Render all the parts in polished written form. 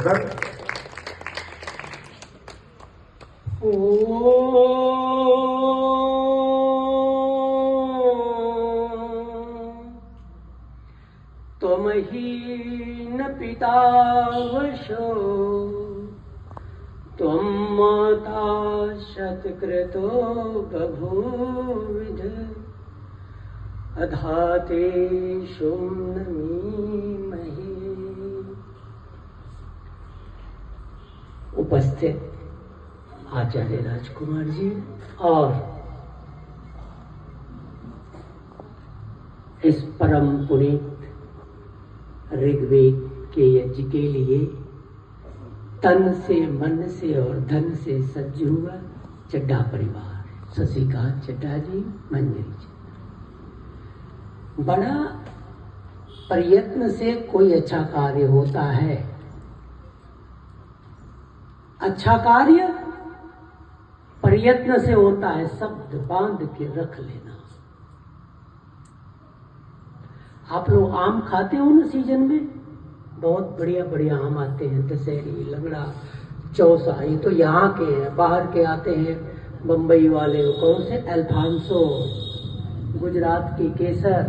बस तुम ही न पिता वशो त्वं माता शतक्रतो बभूविध अधाते नमीमहे। उपस्थित आचार्य राजकुमार जी और इस परम पुनीत ऋग्वेद के यज्ञ के लिए तन से, मन से और धन से सज्ज हुआ चड्ढा परिवार, शशिकांत चड्ढा जी, मंजरी जी, बड़ा प्रयत्न से कोई अच्छा कार्य होता है। अच्छा कार्य प्रयत्न से होता है, शब्द बांध के रख लेना। आप लोग आम खाते हो ना सीजन में, बहुत बढ़िया बढ़िया आम आते हैं, दशहरी, लंगड़ा, चौसा, ये तो यहाँ के हैं, बाहर के आते हैं बम्बई वाले, कौन से अल्फांसो, गुजरात की केसर,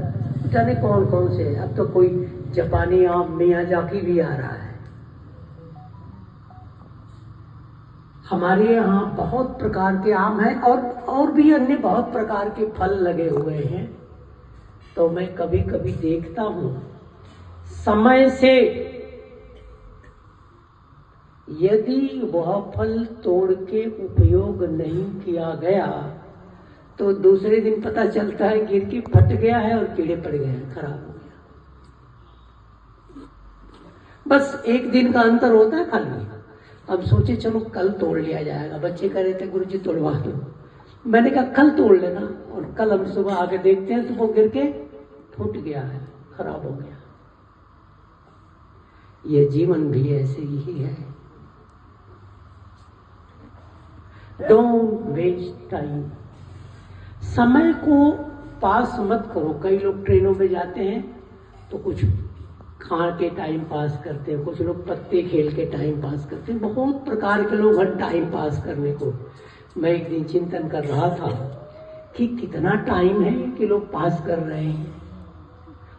जाने कौन कौन से। अब तो कोई जापानी आम मियाजाकी भी आ रहा है। हमारे यहाँ बहुत प्रकार के आम हैं और भी अन्य बहुत प्रकार के फल लगे हुए हैं। तो मैं कभी कभी देखता हूँ, समय से यदि वह फल तोड़ के उपयोग नहीं किया गया तो दूसरे दिन पता चलता है गिर के फट गया है और कीड़े पड़ गए हैं, खराब हो गया। बस एक दिन का अंतर होता है खाली। अब सोचे चलो कल तोड़ लिया जाएगा, बच्चे कह रहे थे गुरुजी तोड़वा दो, मैंने कहा कल तोड़ लेना, और कल हम सुबह आके देखते हैं तो वो गिर के फूट गया है, खराब हो गया। ये जीवन भी ऐसे ही है। Don't waste time. समय को पास मत करो। कई लोग ट्रेनों में जाते हैं तो कुछ खा के टाइम पास करते हैं, कुछ लोग पत्ते खेल के टाइम पास करते हैं, बहुत प्रकार के लोग हर टाइम पास करने को। मैं एक दिन चिंतन कर रहा था कि कितना टाइम है कि लोग पास कर रहे हैं।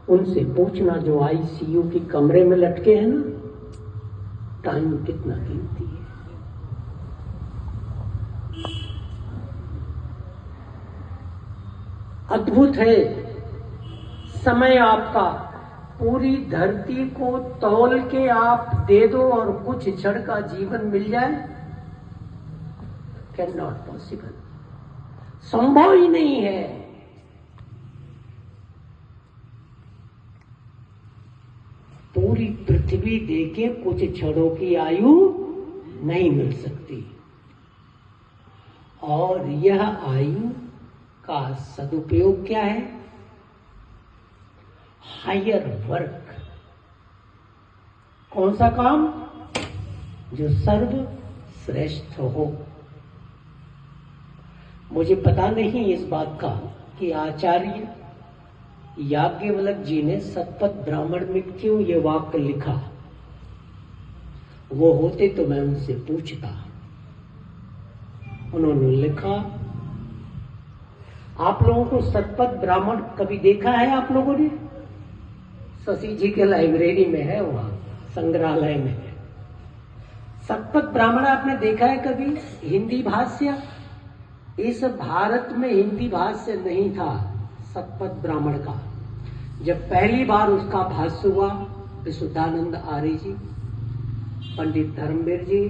उनसे पूछना जो आईसीयू की कमरे में लटके हैं ना, टाइम कितना कीमती है। अद्भुत है समय आपका। पूरी धरती को तौल के आप दे दो और कुछ क्षण का जीवन मिल जाए, कैन नॉट पॉसिबल, संभव ही नहीं है। पूरी पृथ्वी देके कुछ क्षणों की आयु नहीं मिल सकती, और यह आयु का सदुपयोग क्या है? Higher work. कौन सा काम? जो सर्व श्रेष्ठ हो। मुझे पता नहीं इस बात का कि आचार्य याज्ञवल्क्य जी ने शतपथ ब्राह्मण में क्यों ये वाक्य लिखा। वो होते तो मैं उनसे पूछता। उन्होंने लिखा, आप लोगों को शतपथ ब्राह्मण कभी देखा है आप लोगों ने? शशि जी के लाइब्रेरी में है, वहां संग्रहालय में है। शतपथ ब्राह्मण आपने देखा है कभी? हिंदी भाष्य इस भारत में हिंदी भाष्य नहीं था शतपथ ब्राह्मण का। जब पहली बार उसका भाष्य हुआ, विशुद्धानंद आर्य जी, पंडित धर्मवीर जी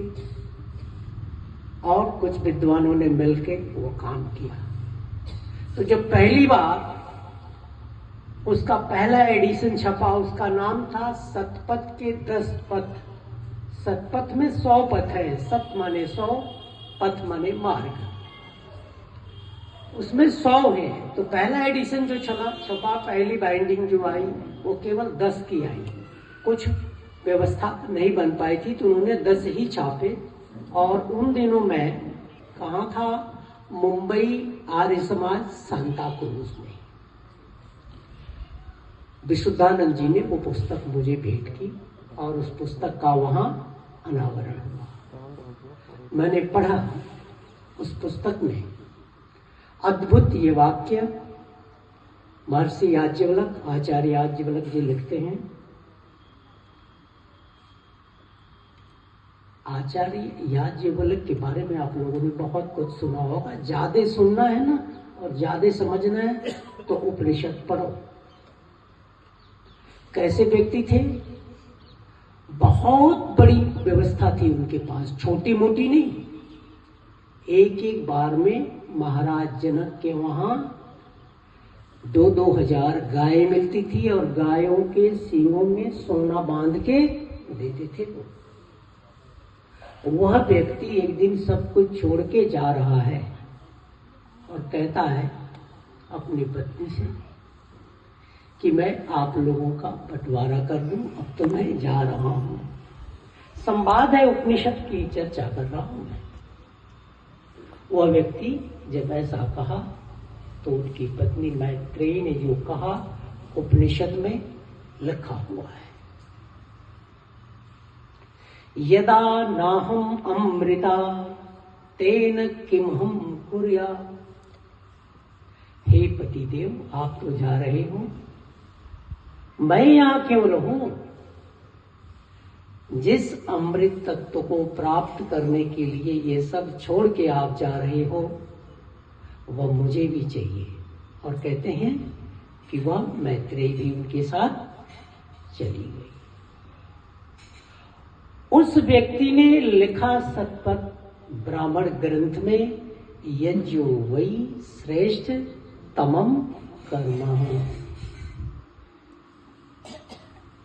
और कुछ विद्वानों ने मिलकर वो काम किया। तो जब पहली बार उसका पहला एडिशन छपा, उसका नाम था शतपथ के 10 पथ। शतपथ में 100 पथ है, शत माने 100, पथ माने मार्ग, उसमें 100 है। तो पहला एडिशन जो छपा, पहली बाइंडिंग जो आई वो केवल 10 की आई। कुछ व्यवस्था नहीं बन पाई थी तो उन्होंने 10 ही छापे। और उन दिनों में कहाँ था? मुंबई आर्य समाज सांता क्रूज में। विशुद्धानंद जी ने वो पुस्तक मुझे भेंट की और उस पुस्तक का वहां अनावरण हुआ। मैंने पढ़ा उस पुस्तक में अद्भुत ये वाक्य, महर्षि याज्ञवल्क, आचार्य याज्ञवल्क जी लिखते हैं। आचार्य याज्ञवल्क के बारे में आप लोगों ने बहुत कुछ सुना होगा। ज्यादा सुनना है ना और ज्यादा समझना है तो उपनिषद पढ़ो। कैसे व्यक्ति थे? बहुत बड़ी व्यवस्था थी उनके पास, छोटी मोटी नहीं। एक एक बार में महाराज जनक के वहां 2-2 हजार गायें मिलती थी और गायों के सींगों में सोना बांध के देते थे। वह व्यक्ति एक दिन सब कुछ छोड़ के जा रहा है और कहता है अपनी पत्नी से कि मैं आप लोगों का बंटवारा कर दूं, अब तो मैं जा रहा हूं। संवाद है, उपनिषद की चर्चा कर रहा हूं मैं। वह व्यक्ति जब ऐसा कहा तो उनकी पत्नी मैत्रेयी ने जो कहा उपनिषद में लिखा हुआ है, यदा नाहम अमृता तेन किम हम कुर्या। हे पतिदेव, आप तो जा रहे हो, मैं यहां क्यों रहूं? जिस अमृत तत्व को प्राप्त करने के लिए ये सब छोड़ के आप जा रहे हो वह मुझे भी चाहिए। और कहते हैं कि वह मैत्रेयी भी उनके साथ चली गई। उस व्यक्ति ने लिखा सतपथ ब्राह्मण ग्रंथ में, यज्ञो वै श्रेष्ठ तमम कर्म।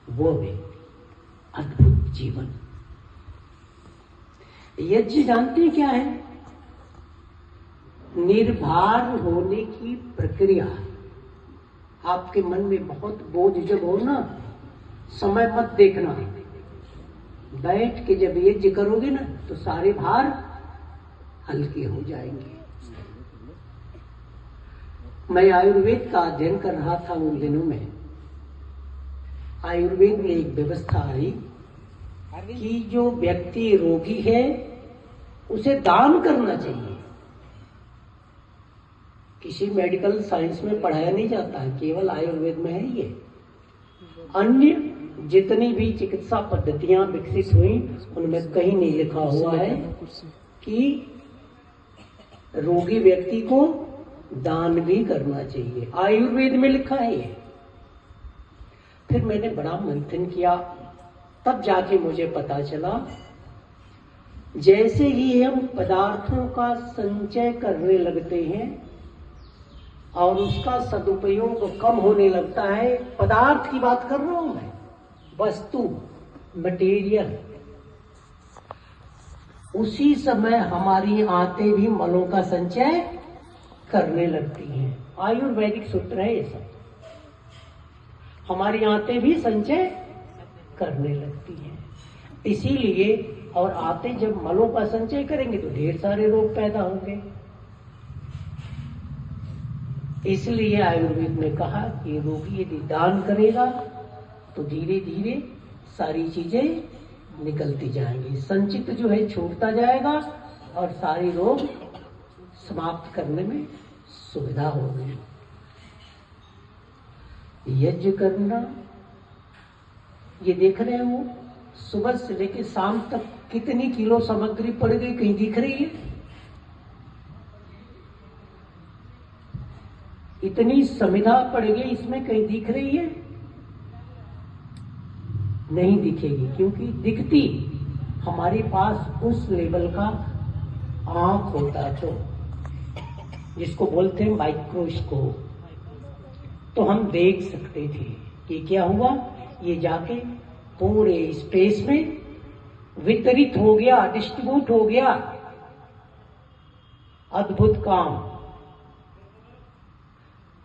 वो व्यक्ति अद्भुत जीवन। यज्ञ जानते क्या है? निर्भर होने की प्रक्रिया। आपके मन में बहुत बोझ जब हो ना, समय मत देखना, बैठ के जब यज्ञ करोगे ना तो सारे भार हल्के हो जाएंगे। मैं आयुर्वेद का अध्ययन कर रहा था उन दिनों में। आयुर्वेद में एक व्यवस्था आई कि जो व्यक्ति रोगी है उसे दान करना चाहिए। किसी मेडिकल साइंस में पढ़ाया नहीं जाता है, केवल आयुर्वेद में है ये। अन्य जितनी भी चिकित्सा पद्धतियां विकसित हुई उनमें कहीं नहीं लिखा हुआ है कि रोगी व्यक्ति को दान भी करना चाहिए। आयुर्वेद में लिखा है ये। फिर मैंने बड़ा मंथन किया, तब जाके मुझे पता चला जैसे ही हम पदार्थों का संचय करने लगते हैं और उसका सदुपयोग कम होने लगता है, पदार्थ की बात कर रहा हूं मैं, वस्तु, मटेरियल, उसी समय हमारी आंतें भी मलों का संचय करने लगती हैं। आयुर्वेदिक सूत्र है ये सब। हमारी आंतें भी संचय करने लगती हैं। इसीलिए, और आंतें जब मलों का संचय करेंगे तो ढेर सारे रोग पैदा होंगे। इसलिए आयुर्वेद ने कहा कि रोगी यदि दान करेगा तो धीरे धीरे सारी चीजें निकलती जाएंगी, संचित जो है छूटता जाएगा और सारे रोग समाप्त करने में सुविधा होगी। यज्ञ करना, ये देख रहे हो सुबह से लेकर शाम तक कितनी किलो सामग्री पड़ गई, कहीं दिख रही है? इतनी संविधा पड़ गई, इसमें कहीं दिख रही है? नहीं दिखेगी, क्योंकि दिखती हमारे पास उस लेवल का आंख होता तो, जिसको बोलते हैं माइक्रोस्कोप, तो हम देख सकते थे कि क्या हुआ, ये जाके पूरे स्पेस में वितरित हो गया, डिस्ट्रीब्यूट हो गया। अद्भुत काम।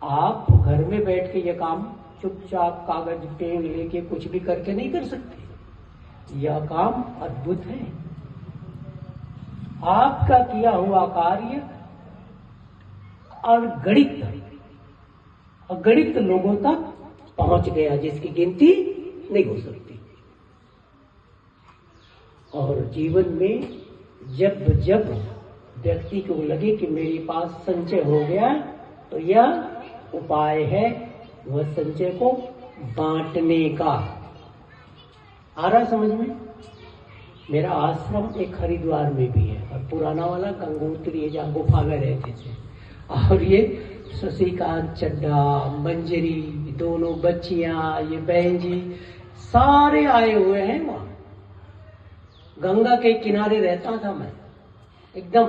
आप घर में बैठ के ये काम चुपचाप कागज पेन लेके कुछ भी करके नहीं कर सकते। यह काम अद्भुत है। आपका किया हुआ कार्य अगणित लोगों तक पहुंच गया, जिसकी गिनती नहीं हो सकती। और जीवन में जब जब व्यक्ति को लगे कि मेरे पास संचय हो गया, तो यह उपाय है वह संचय को बांटने का। आ रहा समझ में? मेरा आश्रम एक हरिद्वार में भी है और पुराना वाला गंगोत्री है जहाँ गुफा में रहते थे। और ये शशिकांत चड्ढा, मंजरी, दोनों बच्चियां, ये बहन जी सारे आए हुए हैं वहां। गंगा के किनारे रहता था मैं एकदम।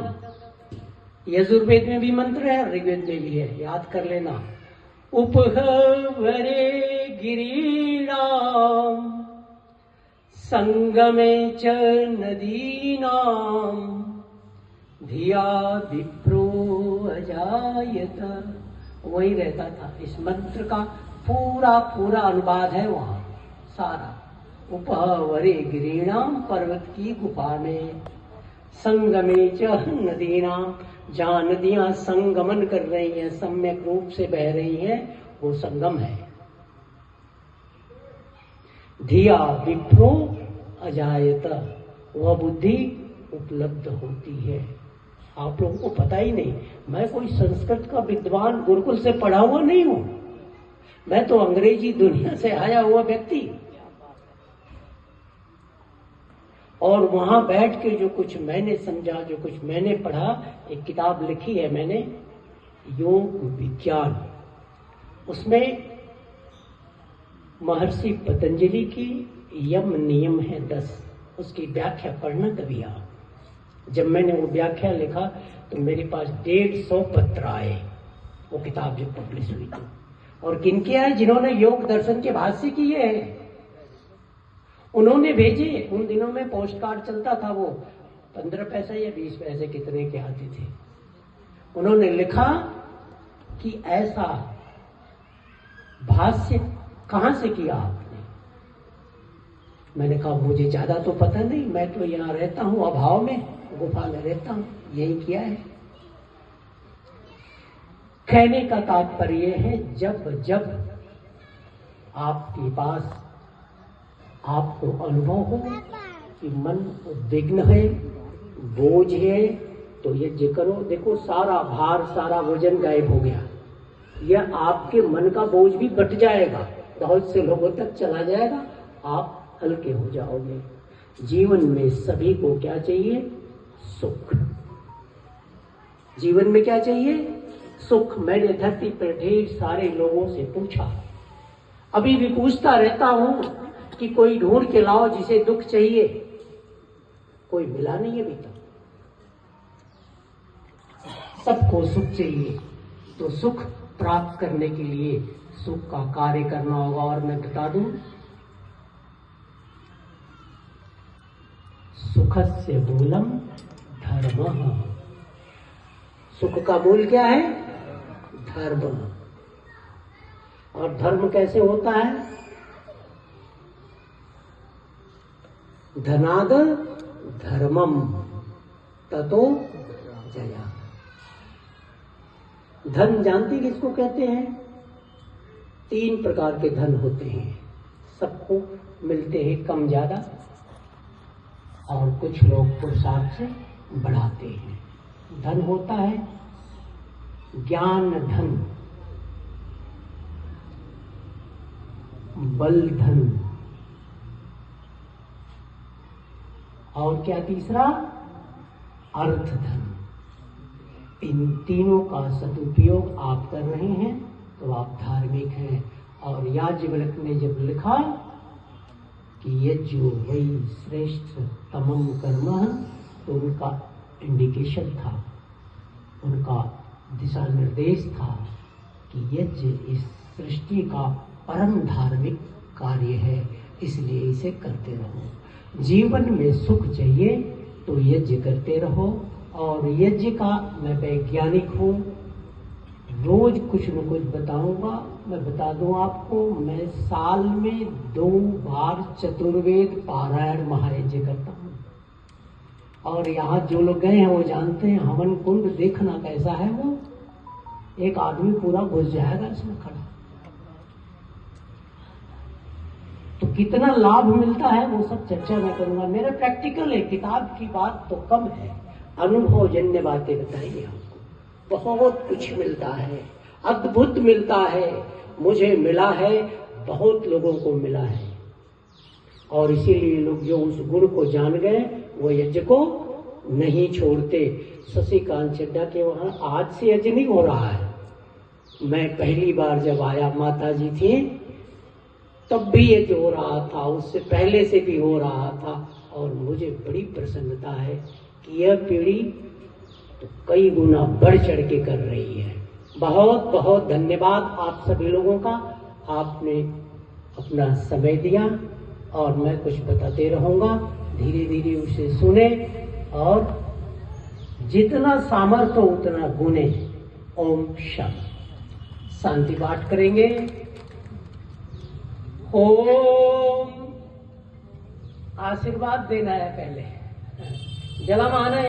यजुर्वेद में भी मंत्र है और ऋग्वेद में भी है, याद कर लेना। उपहवरे गिरीणाम संगमे च नदीनाम धिया विप्रो अजायत। वही रहता था। इस मंत्र का पूरा पूरा अनुवाद है वहां सारा। उपहवरे गिरीणाम, पर्वत की गुफा में, संगमे च नदीनाम, जहां नदियां संगमन कर रही हैं, सम्यक रूप से बह रही हैं, वो संगम है। धिया विप्रो अजायत, वह बुद्धि उपलब्ध होती है। आप लोगों को पता ही नहीं, मैं कोई संस्कृत का विद्वान गुरुकुल से पढ़ा हुआ नहीं हूं। मैं तो अंग्रेजी दुनिया से आया हुआ व्यक्ति। और वहां बैठ के जो कुछ मैंने समझा, जो कुछ मैंने पढ़ा, एक किताब लिखी है मैंने, योग विज्ञान। उसमें महर्षि पतंजलि की यम नियम है 10, उसकी व्याख्या पढ़ना कभी आप। जब मैंने वो व्याख्या लिखा तो मेरे पास 150 पत्र आए, वो किताब जब पब्लिश हुई थी। और किनके आए? जिन्होंने योग दर्शन के भाष्य किए हैं उन्होंने भेजे। उन दिनों में पोस्ट कार्ड चलता था, वो 15 पैसे या 20 पैसे कितने के आते थे। उन्होंने लिखा कि ऐसा भाष्य कहां से किया आपने? मैंने कहा मुझे ज्यादा तो पता नहीं, मैं तो यहां रहता हूं, अभाव में गुफा में रहता हूं, यही किया है। कहने का तात्पर्य है, जब जब आपके पास आपको अनुभव हो कि मन उद्विग्न है, बोझ है, तो यज्ञ करो। देखो सारा भार, सारा वजन गायब हो गया। यह आपके मन का बोझ भी घट जाएगा, बहुत से लोगों तक चला जाएगा, आप हल्के हो जाओगे। जीवन में सभी को क्या चाहिए? सुख। जीवन में क्या चाहिए? सुख। मैंने धरती पर ढेर सारे लोगों से पूछा, अभी भी पूछता रहता हूं कि कोई ढूंढ के लाओ जिसे दुख चाहिए। कोई मिला नहीं अभी तक। सबको सुख चाहिए, तो सुख प्राप्त करने के लिए सुख का कार्य करना होगा। और मैं बता दूं, सुखस्य मूलम धर्मः। सुख का मूल क्या है? धर्म। और धर्म कैसे होता है? धनाद धर्मम ततो जया। धन जानती किसको कहते हैं? 3 प्रकार के धन होते हैं, सबको मिलते हैं कम ज्यादा, और कुछ लोग पुरुषार्थ से बढ़ाते हैं। धन होता है ज्ञान धन, बल धन, और क्या तीसरा? अर्थ धन। इन तीनों का सदुपयोग आप कर रहे हैं तो आप धार्मिक हैं। और याज्ञवल्क्य ने जब लिखा कि यज्ञो वै श्रेष्ठ तमम कर्म, तो उनका इंडिकेशन था, उनका दिशा निर्देश था कि यज्ञ इस सृष्टि का परम धार्मिक कार्य है, इसलिए इसे करते रहो। जीवन में सुख चाहिए तो यज्ञ करते रहो। और यज्ञ का मैं वैज्ञानिक हूँ, रोज कुछ न कुछ बताऊंगा। मैं बता दूं आपको, मैं साल में 2 बार चतुर्वेद पारायण महायज्ञ करता हूँ। और यहाँ जो लोग गए हैं वो जानते हैं, हवन कुंड देखना कैसा है। वो एक आदमी पूरा घुस जाएगा इसमें खड़ा। तो कितना लाभ मिलता है वो सब चर्चा मैं करूंगा। मेरा प्रैक्टिकल है, किताब की बात तो कम है, अनुभव जन्य बातें बताइए आपको। बहुत कुछ मिलता है, अद्भुत मिलता है, मुझे मिला है, बहुत लोगों को मिला है। और इसीलिए लोग जो उस गुण को जान गए वो यज्ञ को नहीं छोड़ते। शशिकांत चड्ढा के वहां आज से यज्ञ नहीं हो रहा है। मैं पहली बार जब आया, माता जी थी तब भी यज्ञ हो रहा था, उससे पहले से भी हो रहा था। और मुझे बड़ी प्रसन्नता है कि यह पीढ़ी तो कई गुना बढ़ चढ़ के कर रही है। बहुत बहुत धन्यवाद आप सभी लोगों का। आपने अपना समय दिया और मैं कुछ बताते रहूंगा, धीरे धीरे उसे सुने और जितना सामर्थ्य उतना गुने। ओम शांति। शांति पाठ करेंगे। ओम, आशीर्वाद देना है पहले, जलमान है।